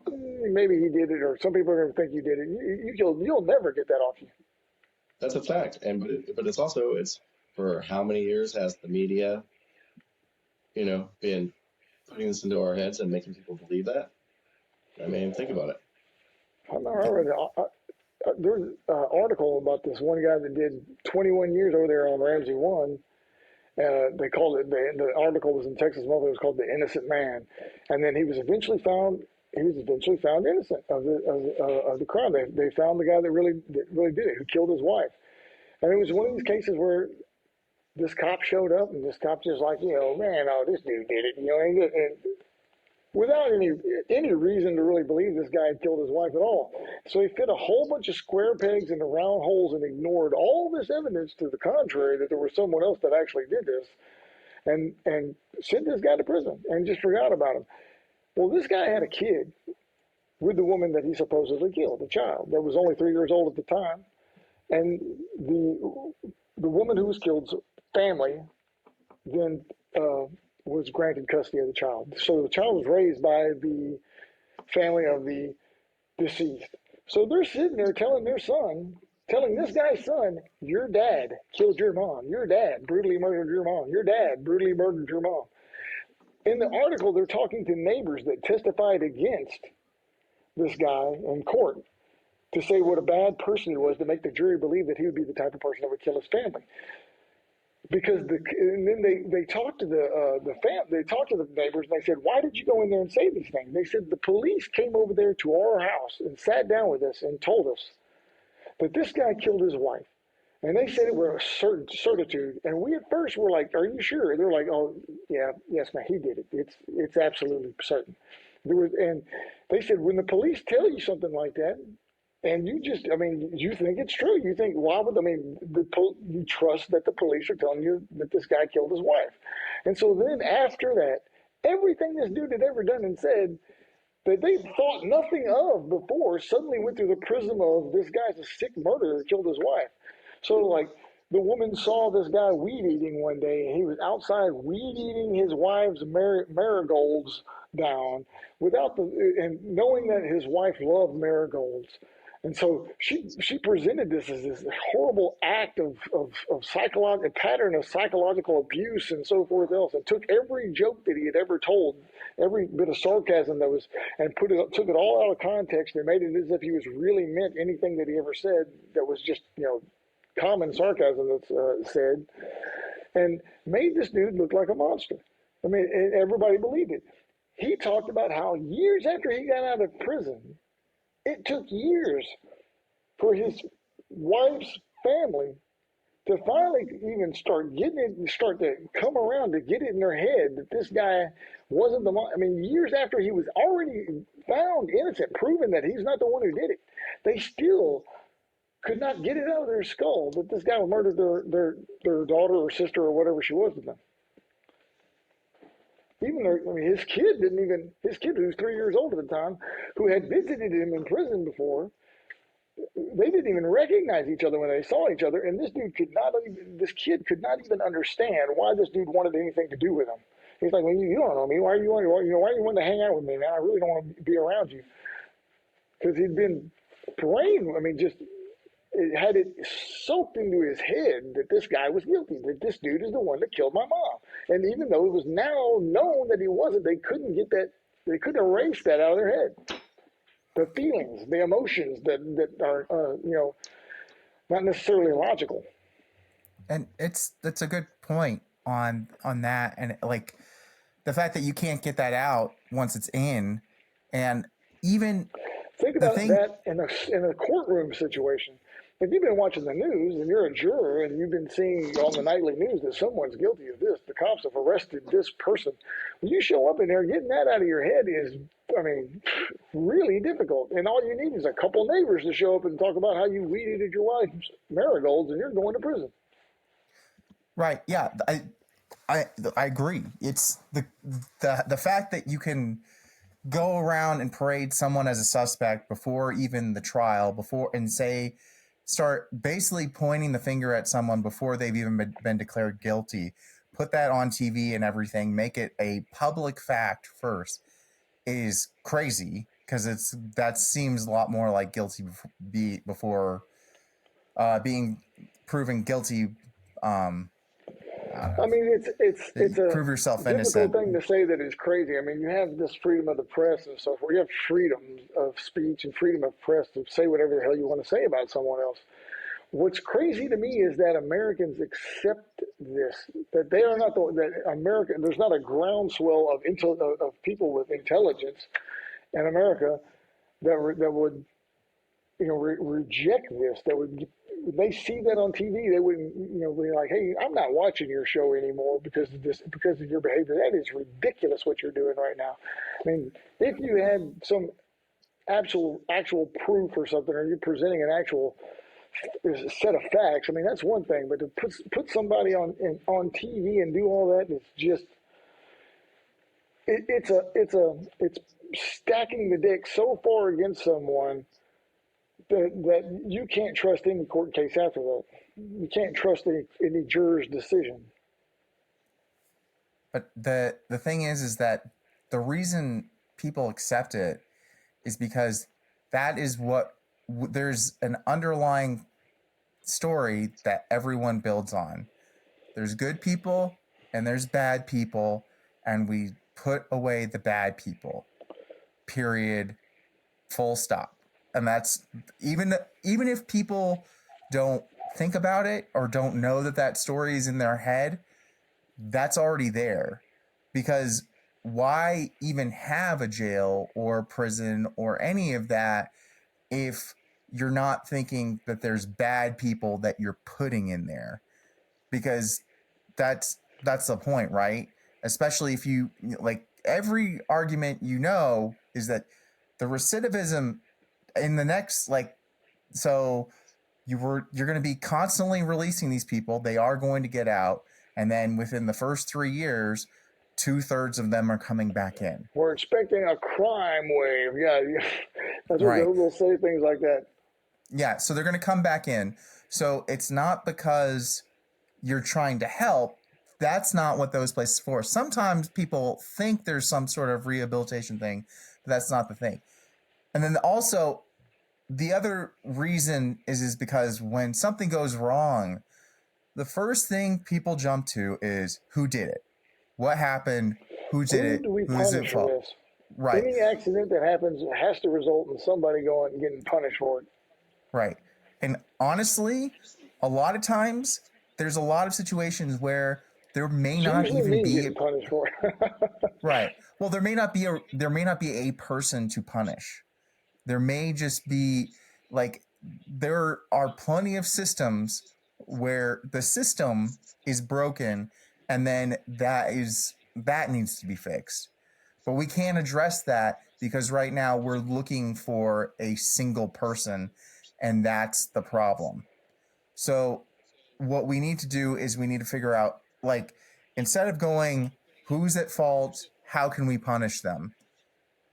Maybe he did it, or some people are going to think you did it. You'll never get that off you. That's a fact, but it's for how many years has the media, been putting this into our heads and making people believe that? I mean, think about it. I read there's an article about this one guy that did 21 years over there on Ramsey 1. They called it, the article was in Texas Monthly, it was called The Innocent Man. And then he was eventually found innocent of the crime. They found the guy that really did it, who killed his wife. And it was one of these cases where this cop showed up, and this cop just like, this dude did it, and without any reason to really believe this guy had killed his wife at all. So he fit a whole bunch of square pegs into round holes and ignored all this evidence to the contrary that there was someone else that actually did this, and sent this guy to prison and just forgot about him. Well, this guy had a kid with the woman that he supposedly killed, a child that was only 3 years old at the time, and the woman who was killed's family then was granted custody of the child. So the child was raised by the family of the deceased. So they're sitting there telling this guy's son, your dad killed your mom. Your dad brutally murdered your mom. Your dad brutally murdered your mom. In the article, they're talking to neighbors that testified against this guy in court to say what a bad person he was, to make the jury believe that he would be the type of person that would kill his family. Because and then they talked to they talked to the neighbors, and they said, "Why did you go in there and say these things?" They said the police came over there to our house and sat down with us and told us that this guy killed his wife, and they said it with a certain certitude. And we at first were like, "Are you sure?" They're like, "Oh yeah, yes, man, he did it. It's absolutely certain." And they said, when the police tell you something like that, and you think it's true. You think, you trust that the police are telling you that this guy killed his wife. And so then after that, everything this dude had ever done and said that they thought nothing of before suddenly went through the prism of this guy's a sick murderer who killed his wife. So like the woman saw this guy weed eating one day, and he was outside weed eating his wife's marigolds down and knowing that his wife loved marigolds. And so she presented this as this horrible act of a pattern of psychological abuse and so forth else, and took every joke that he had ever told, every bit of sarcasm that was, and took it all out of context and made it as if he was really meant anything that he ever said that was just, common sarcasm that's said, and made this dude look like a monster. I mean, and everybody believed it. He talked about how years after he got out of prison, it took years for his wife's family to finally even start to come around to get it in their head that this guy wasn't the one. I mean, years after he was already found innocent, proven that he's not the one who did it, they still could not get it out of their skull that this guy murdered their daughter or sister or whatever she was with them. His kid who was 3 years old at the time, who had visited him in prison before, they didn't even recognize each other when they saw each other, and this kid could not even understand why this dude wanted anything to do with him. He's like, well, you don't know me. Why are you wanting to hang out with me, man? I really don't want to be around you. Because he'd been it had it soaked into his head that this guy was guilty, that this dude is the one that killed my mom. And even though it was now known that he wasn't, they couldn't erase that out of their head. The feelings, the emotions that are, not necessarily logical. And that's a good point on that. And like the fact that you can't get that out once it's in, and even think about that in a courtroom situation. If you've been watching the news and you're a juror and you've been seeing on the nightly news that someone's guilty of this, the cops have arrested this person, when you show up in there, getting that out of your head is, really difficult. And all you need is a couple neighbors to show up and talk about how you weeded your wife's marigolds and you're going to prison. Right. Yeah. I agree. It's the fact that you can go around and parade someone as a suspect before even the trial, start basically pointing the finger at someone before they've even been declared guilty, put that on TV and everything, make it a public fact first, is crazy, because that seems a lot more like guilty before being proven guilty. I mean, it's a prove yourself difficult innocent. thing to say that is crazy. I mean, you have this freedom of the press and so forth. You have freedom of speech and freedom of press to say whatever the hell you want to say about someone else. What's crazy to me is that Americans accept this, that they are not there's not a groundswell of people with intelligence in America that would reject this. That would, they see that on TV, they wouldn't be like, hey, I'm not watching your show anymore because of your behavior. That is ridiculous what you're doing right now. I mean, if you had some actual proof or something, or you're presenting an actual set of facts, I mean, that's one thing. But to put somebody on TV and do all that, it's just it's stacking the deck so far against someone that you can't trust any court case after that. You can't trust any juror's decision. But the thing is that the reason people accept it is because that is what there's an underlying story that everyone builds on. There's good people and there's bad people, and we put away the bad people. Period. Full stop. And that's even if people don't think about it or don't know that story is in their head, that's already there. Because why even have a jail or prison or any of that if you're not thinking that there's bad people that you're putting in there? Because that's the point, right? Especially if you, like, every argument is that the recidivism in the next, so you're going to be constantly releasing these people. They are going to get out, and then within the first 3 years, 2/3 of them are coming back in. We're expecting a crime wave. Yeah. That's what they'll say, things like that. Yeah, so they're going to come back in. So it's not because you're trying to help. That's not what those places are for. Sometimes people think there's some sort of rehabilitation thing, but that's not the thing. And then also, the other reason is because when something goes wrong, the first thing people jump to is who did it, what happened, who did it, who's at fault. Right. Any accident that happens has to result in somebody going and getting punished for it. Right. And honestly, a lot of times there's a lot of situations where there may not even be punished for it. Right. Well, there may not be a person to punish. There may just be, there are plenty of systems where the system is broken, and then that needs to be fixed. But we can't address that because right now we're looking for a single person, and that's the problem. So what we need to do is we need to figure out, instead of going, who's at fault, how can we punish them?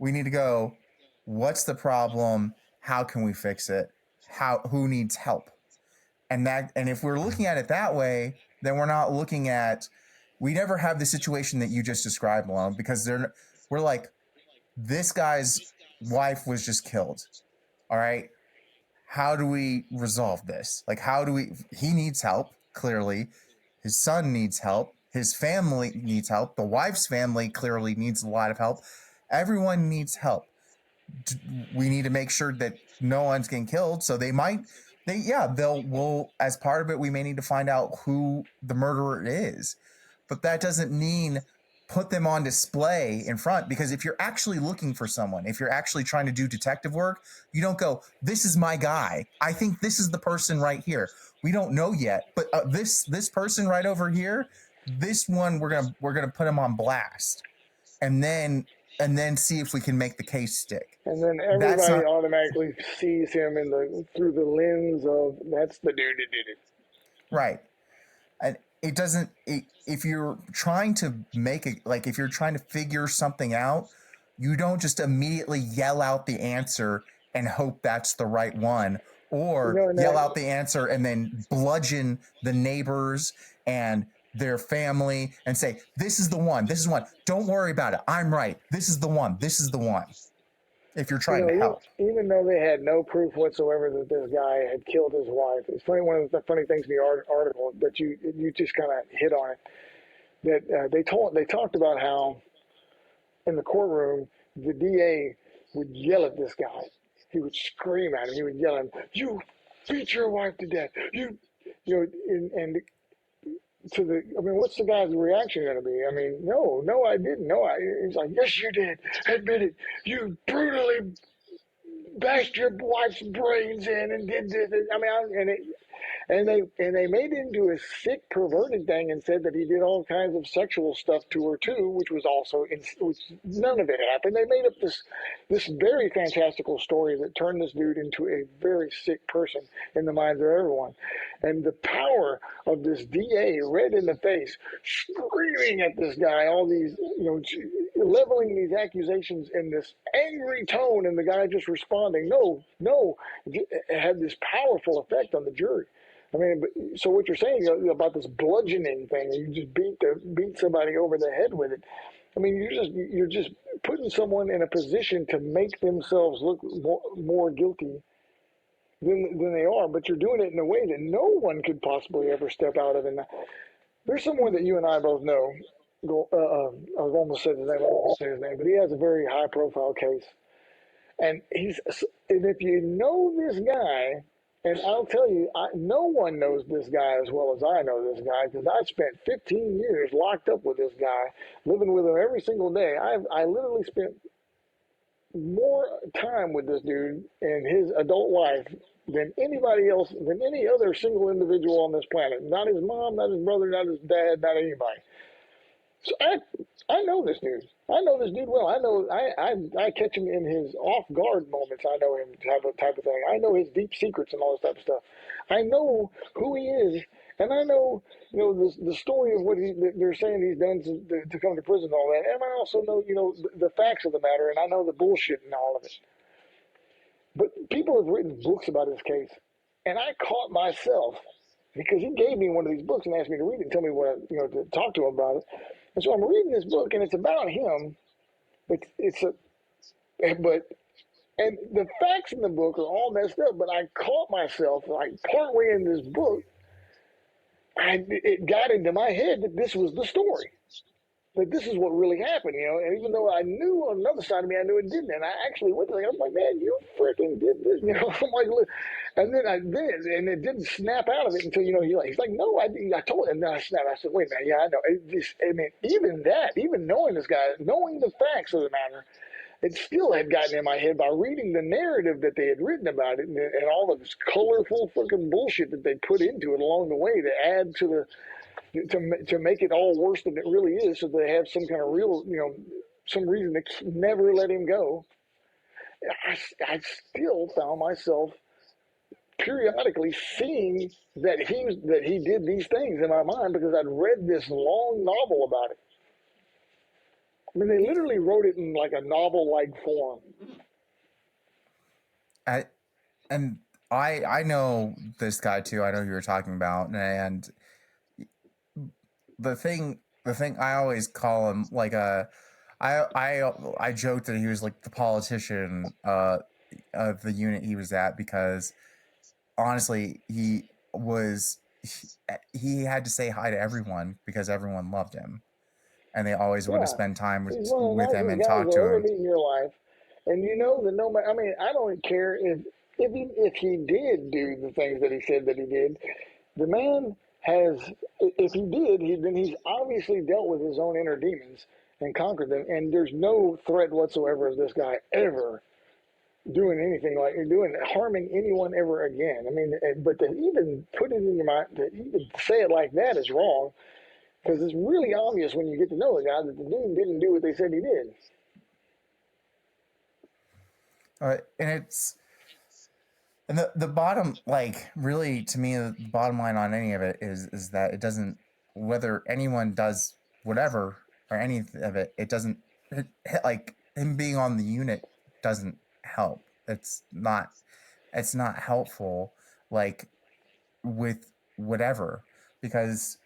We need to go, what's the problem? How can we fix it? Who needs help? And if we're looking at it that way, then we're not looking at, we never have the situation that you just described, Malone, because we're like, this guy's wife was just killed. All right. How do we resolve this? He needs help, clearly. His son needs help. His family needs help. The wife's family clearly needs a lot of help. Everyone needs help. We need to make sure that no one's getting killed. So we'll, as part of it, we may need to find out who the murderer is. But that doesn't mean put them on display in front, because if you're actually looking for someone, if you're actually trying to do detective work, you don't go, this is my guy. I think this is the person right here. We don't know yet, but this person right over here, this one, we're gonna put him on blast, and then see if we can make the case stick. And then everybody automatically sees him through the lens of, that's the dude that did it. Right. And it doesn't, if you're trying to make it, if you're trying to figure something out, you don't just immediately yell out the answer and hope that's the right one, or yell out the answer and then bludgeon the neighbors and their family and say, this is the one, this is one. Don't worry about it. I'm right. This is the one. This is the one. If you're trying to help. Even though they had no proof whatsoever that this guy had killed his wife, it's funny. One of the funny things in the article that you just kind of hit on it, that they talked about how in the courtroom the DA would yell at this guy. He would scream at him. He would yell at him, "You beat your wife to death. You know," and to the, I mean, what's the guy's reaction going to be? I mean, no, I didn't. No, he's like, yes, you did. Admit it. You brutally bashed your wife's brains in and did this. I mean, and they made it into a sick, perverted thing and said that he did all kinds of sexual stuff to her too, which was also, which none of it happened. They made up this very fantastical story that turned this dude into a very sick person in the minds of everyone. And the power of this DA, red in the face, screaming at this guy, all these, leveling these accusations in this angry tone, and the guy just responding, no, it had this powerful effect on the jury. I mean, so what you're saying about this bludgeoning thing, you just beat somebody over the head with it. I mean, you're just putting someone in a position to make themselves look more guilty than they are, but you're doing it in a way that no one could possibly ever step out of. And there's someone that you and I both know. I've almost said his name. I won't say his name, but he has a very high-profile case, and if you know this guy. And I'll tell you, no one knows this guy as well as I know this guy, because I spent 15 years locked up with this guy, living with him every single day. I literally spent more time with this dude in his adult life than anybody else, than any other single individual on this planet. Not his mom, not his brother, not his dad, not anybody. So I know this dude. I know this dude well. I know I catch him in his off guard moments. I know him type of thing. I know his deep secrets and all this type of stuff. I know who he is, and I know the story of what they're saying he's done to come to prison and all that. And I also know the facts of the matter, and I know the bullshit and all of it. But people have written books about his case, and I caught myself because he gave me one of these books and asked me to read it and tell me what to talk to him about it. And so I'm reading this book, and it's about him, but and the facts in the book are all messed up. But I caught myself like partway in this book, it got into my head that this was the story, that this is what really happened, And even though I knew on another side of me, I knew it didn't, and I actually went to I'm like, man, you freaking did this, I'm like, look. And then I did, and it didn't snap out of it until he's like, no, I told him, and then I snapped. I said, wait a minute, yeah, I know. Even knowing this guy, knowing the facts of the matter, it still had gotten in my head by reading the narrative that they had written about it, and all of this colorful fucking bullshit that they put into it along the way to add to to make it all worse than it really is, so they have some kind of real, some reason to never let him go. I still found myself periodically seeing that he did these things in my mind because I'd read this long novel about it. I mean, they literally wrote it in like a novel-like form. I know this guy too. I know who you're talking about, and the thing I always call him like I joked that he was like the politician of the unit he was at, because honestly he had to say hi to everyone because everyone loved him, and they always want to spend time with him and talk to him. In your life, and that no matter. I mean, I don't care if he did do the things that he said that he did. The man has, if he did, then he's obviously dealt with his own inner demons and conquered them. And there's no threat whatsoever of this guy ever doing anything harming anyone ever again. I mean, but to even put it in your mind, to even say it like that is wrong, because it's really obvious when you get to know the guy that the dude didn't do what they said he did. And the bottom, like, really, to me, the bottom line on any of it is that it doesn't, whether anyone does whatever or any of it, it doesn't, like, him being on the unit doesn't help. It's not helpful, like, with whatever, because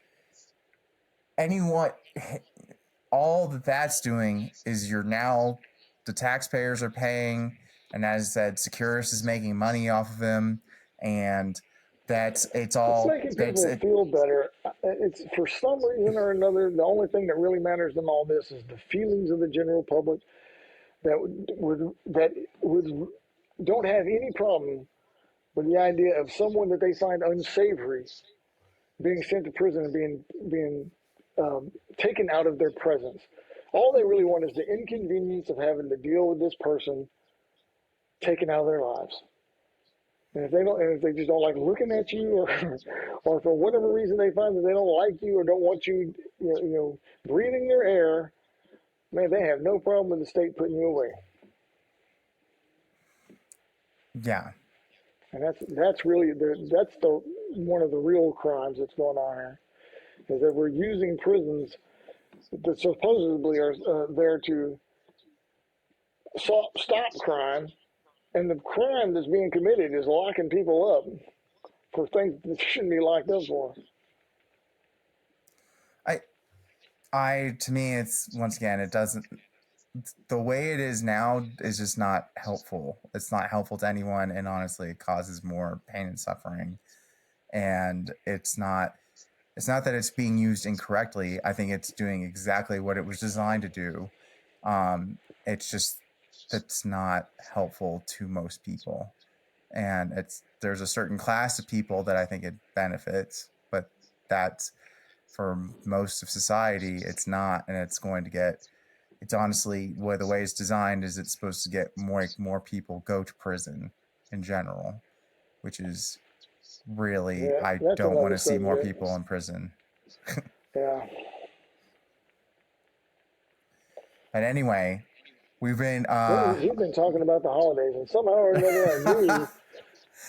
all that's doing is the taxpayers are paying, and as I said, Securus is making money off of him, and it's making people feel better. It's for some reason or another, the only thing that really matters in all this is the feelings of the general public that don't have any problem with the idea of someone that they find unsavory being sent to prison and being taken out of their presence. All they really want is the inconvenience of having to deal with this person taken out of their lives. And if they just don't like looking at you, or for whatever reason they find that they don't like you or don't want you, breathing their air, man, they have no problem with the state putting you away. Yeah. And that's really one of the real crimes that's going on here, is that we're using prisons that supposedly are there to stop crime, and the crime that's being committed is locking people up for things that shouldn't be locked up for. To me, it's, once again, it doesn't. The way it is now is just not helpful. It's not helpful to anyone, and honestly, it causes more pain and suffering. And it's not that it's being used incorrectly. I think it's doing exactly what it was designed to do. It's just that's not helpful to most people, and there's a certain class of people that I think it benefits, but that's for most of society, it's not, and it's going to get. It's honestly, the way it's designed is it's supposed to get more people go to prison in general, which is really, I don't want to see more people in prison. Yeah. But anyway, we've been talking about the holidays, and somehow or another I knew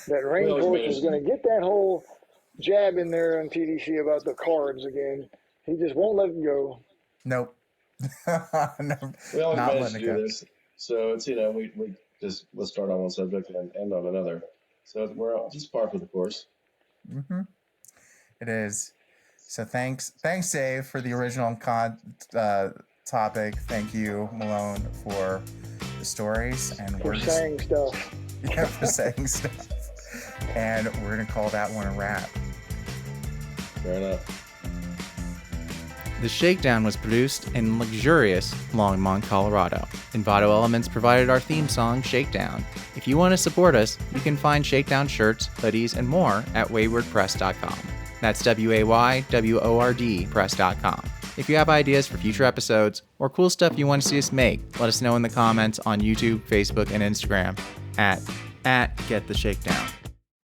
that Rainforest was going to get that whole jab in there on TDC about the cards again. He just won't let it go. Nope. No, we always manage to do this, so it's we just, let's start on one subject and end on another. So we're just par for the course. Mm-hmm. It is. So thanks, Dave, for the original topic. Thank you, Malone, for the stories, and for saying stuff. Yeah, for saying stuff. And we're gonna call that one a wrap. Fair enough. The Shakedown was produced in luxurious Longmont, Colorado. Envato Elements provided our theme song, Shakedown. If you want to support us, you can find Shakedown shirts, hoodies, and more at waywordpress.com. That's WAYWORD press.com. If you have ideas for future episodes or cool stuff you want to see us make, let us know in the comments on YouTube, Facebook, and Instagram at GetTheShakedown.